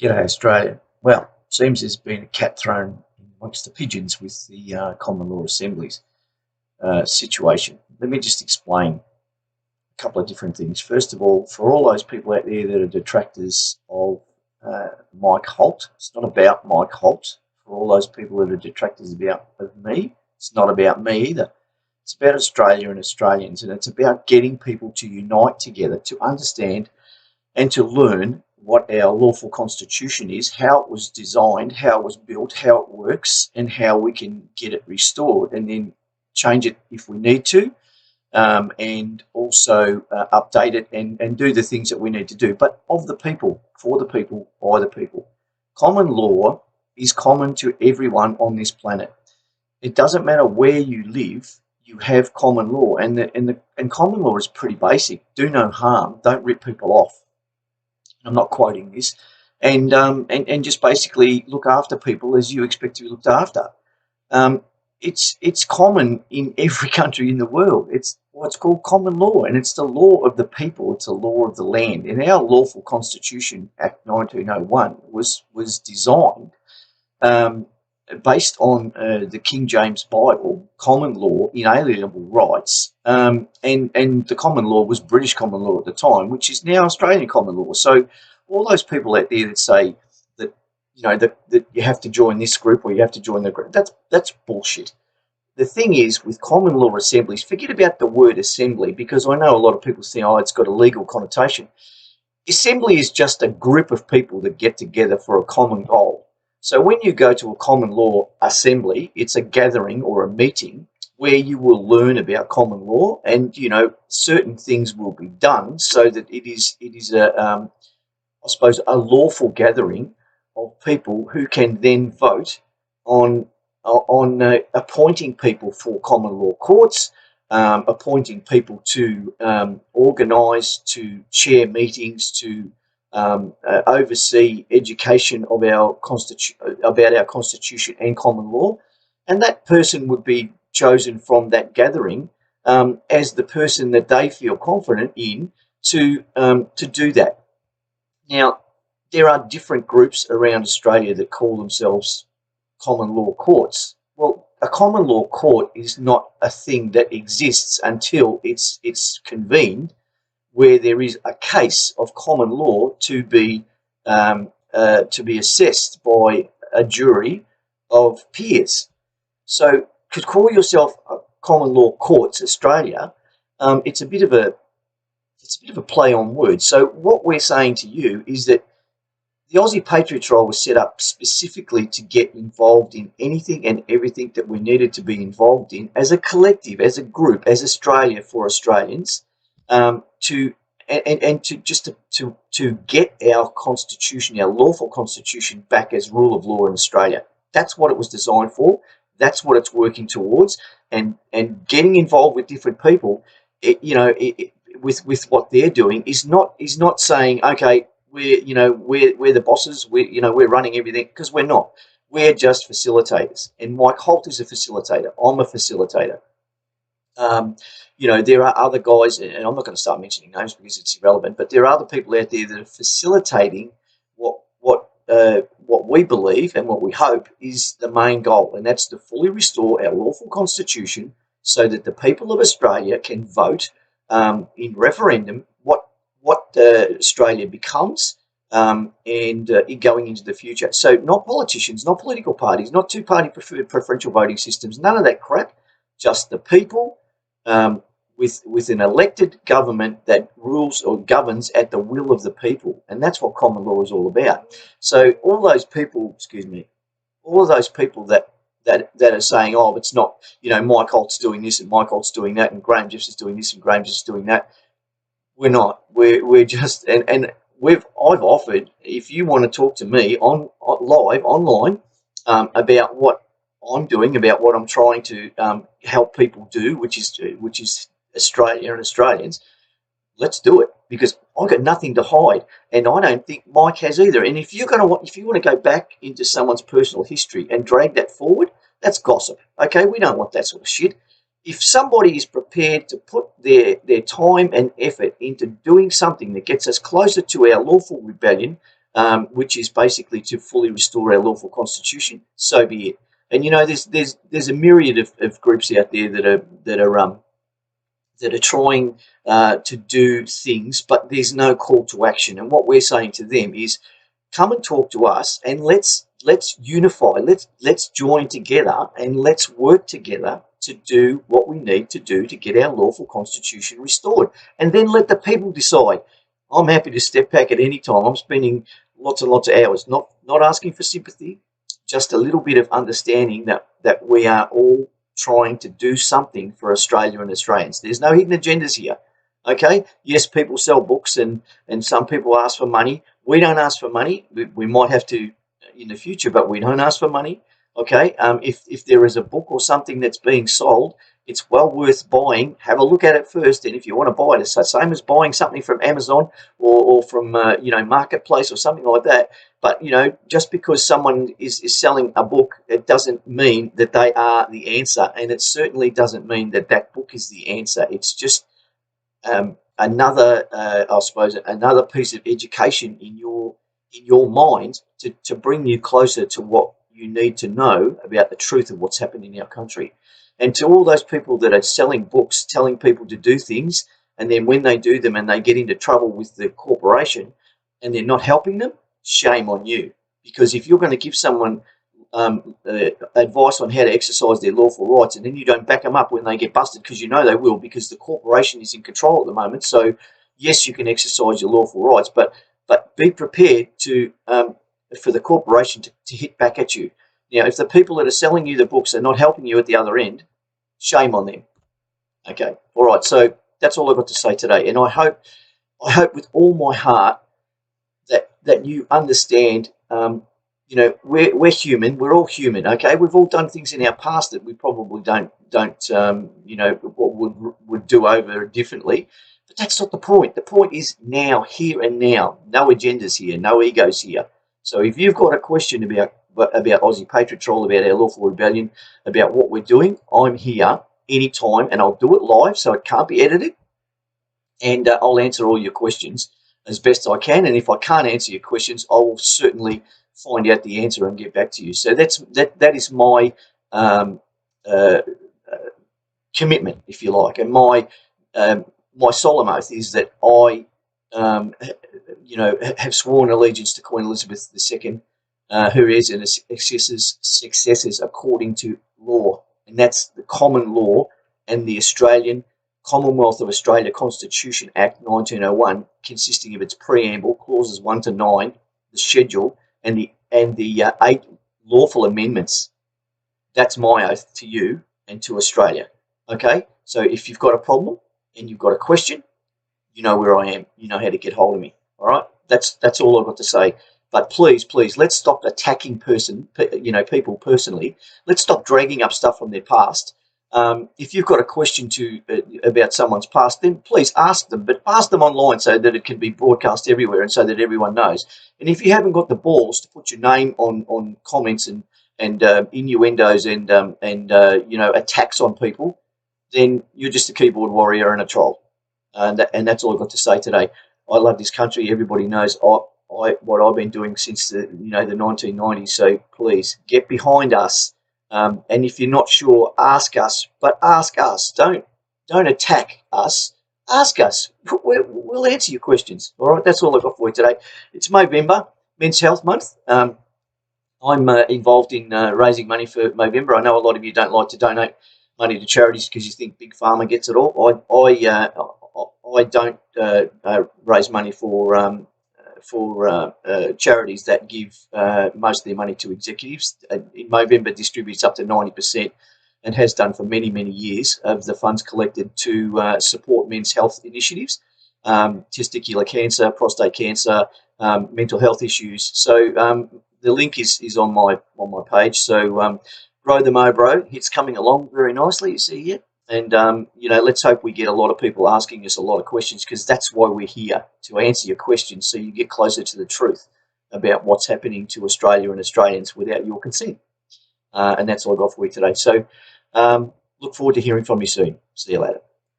G'day, Australia. Well, seems there's been a cat thrown amongst the pigeons with the common law assemblies situation. Let me just explain a couple of different things. First of all, for all those people out there that are detractors of Mike Holt, it's not about Mike Holt. For all those people that are detractors of me, it's not about me either. It's about Australia and Australians, and it's about getting people to unite together to understand and to learn what our lawful constitution is, how it was designed, how it was built, how it works, and how we can get it restored and then change it if we need to, and also update it and do the things that we need to do. But of the people, for the people, by the people. Common law is common to everyone on this planet. It doesn't matter where you live, you have common law, and common law is pretty basic. Do no harm, don't rip people off. I'm not quoting this, and just basically look after people as you expect to be looked after. It's common in every country in the world. It's what's called common law, and it's the law of the people. It's the law of the land. And our lawful Constitution Act 1901 was designed based on the King James Bible, common law, inalienable rights, and the common law was British common law at the time, which is now Australian common law. So all those people out there that say that that you have to join this group or you have to join the group, that's bullshit. The thing is, with common law assemblies, forget about the word assembly, because I know a lot of people say, oh, it's got a legal connotation. Assembly is just a group of people that get together for a common goal. So when you go to a common law assembly, it's a gathering or a meeting where you will learn about common law, and certain things will be done so that it is a I suppose a lawful gathering of people who can then vote on appointing people for common law courts, appointing people to organise, to chair meetings, to oversee education of about our constitution and common law, and that person would be chosen from that gathering as the person that they feel confident in to do that. Now, there are different groups around Australia that call themselves common law courts. Well, a common law court is not a thing that exists until it's convened, where there is a case of common law to be assessed by a jury of peers. So, to call yourself a common law courts Australia, it's a bit of a play on words. So, what we're saying to you is that the Aussie Patriots role was set up specifically to get involved in anything and everything that we needed to be involved in as a collective, as a group, as Australia for Australians, to get our constitution, our lawful constitution, back as rule of law in Australia. That's what it was designed for. That's what it's working towards, and getting involved with different people, with what they're doing is not saying, okay, we're the bosses, we're running everything, because we're not. We're just facilitators, and Mike Holt is a facilitator. I'm a facilitator. There are other guys, and I'm not going to start mentioning names because it's irrelevant, but there are other people out there that are facilitating what we believe and what we hope is the main goal, and that's to fully restore our lawful constitution so that the people of Australia can vote in referendum what Australia becomes going into the future. So not politicians, not political parties, not two-party preferential voting systems, none of that crap, just the people with an elected government that rules or governs at the will of the people. And that's what common law is all about. So all those people, all of those people that are saying, oh, it's not, Mike Holt's doing this and Mike Holt's doing that and Graham Jeffs is doing this and Graham Jeffs is doing that. We're not. We're just, and I've offered, if you want to talk to me live online about what I'm doing, about what I'm trying to help people do, which is Australia and Australians, let's do it, because I've got nothing to hide, and I don't think Mike has either. And if you want to go back into someone's personal history and drag that forward, that's gossip. Okay, we don't want that sort of shit. If somebody is prepared to put their time and effort into doing something that gets us closer to our lawful rebellion, which is basically to fully restore our lawful constitution, so be it. And there's a myriad of groups out there that are trying to do things, but there's no call to action. And what we're saying to them is, come and talk to us, and let's unify, let's join together, and let's work together to do what we need to do to get our lawful constitution restored, and then let the people decide. I'm happy to step back at any time. I'm spending lots and lots of hours, not asking for sympathy, just a little bit of understanding that we are all trying to do something for Australia and Australians. There's no hidden agendas here. Okay, yes, people sell books, and some people ask for money. We don't ask for money. We might have to in the future, but we don't ask for money. Okay, if there is a book or something that's being sold, it's well worth buying. Have a look at it first, and if you want to buy it, it's the same as buying something from Amazon or from Marketplace or something like that. But just because someone is selling a book, it doesn't mean that they are the answer, and it certainly doesn't mean that that book is the answer. It's just another, I suppose, another piece of education in your mind to bring you closer to what you need to know about the truth of what's happening in our country. And to all those people that are selling books, telling people to do things, and then when they do them and they get into trouble with the corporation and they're not helping them, shame on you. Because if you're going to give someone advice on how to exercise their lawful rights, and then you don't back them up when they get busted, because they will, because the corporation is in control at the moment. So yes, you can exercise your lawful rights, but be prepared to for the corporation to hit back at you. If the people that are selling you the books are not helping you at the other end, shame on them. Okay, all right. So that's all I've got to say today, and I hope with all my heart that you understand. We're human. We're all human. Okay, we've all done things in our past that we probably don't would do over differently. But that's not the point. The point is now, here and now. No agendas here. No egos here. So if you've got a question about Aussie Patriot Troll, about our lawful rebellion, about what we're doing, I'm here anytime, and I'll do it live, so it can't be edited, and I'll answer all your questions as best I can. And if I can't answer your questions, I will certainly find out the answer and get back to you. So that is my commitment, if you like, and my solemn oath is that I have sworn allegiance to Queen Elizabeth II, who is and successors according to law, and that's the common law and the Australian Commonwealth of Australia Constitution Act 1901, consisting of its preamble, clauses 1 to 9, the schedule, and the 8 lawful amendments. That's my oath to you and to Australia. Okay, so if you've got a problem and you've got a question, you know where I am. You know how to get hold of me. All right, that's all I've got to say. But please, let's stop attacking people personally. Let's stop dragging up stuff from their past. If you've got a question about someone's past, then please ask them, but ask them online so that it can be broadcast everywhere and so that everyone knows. And if you haven't got the balls to put your name on comments and innuendos and attacks on people, then you're just a keyboard warrior and a troll. And that's all I've got to say today. I love this country. Everybody knows what I've been doing since the 1990s. So please get behind us. And if you're not sure, ask us. But ask us. Don't attack us. Ask us. We'll answer your questions. All right. That's all I've got for you today. It's Movember, Men's Health Month. I'm involved in raising money for Movember. I know a lot of you don't like to donate money to charities because you think Big Pharma gets it all. I don't raise money for charities that give most of their money to executives. Movember distributes up to 90% and has done for many, many years of the funds collected to support men's health initiatives, testicular cancer, prostate cancer, mental health issues. So the link is on my page. So Grow the Mobro, it's coming along very nicely, you see here. And, let's hope we get a lot of people asking us a lot of questions, because that's why we're here, to answer your questions so you get closer to the truth about what's happening to Australia and Australians without your consent. And that's all I got for you today. So look forward to hearing from you soon. See you later.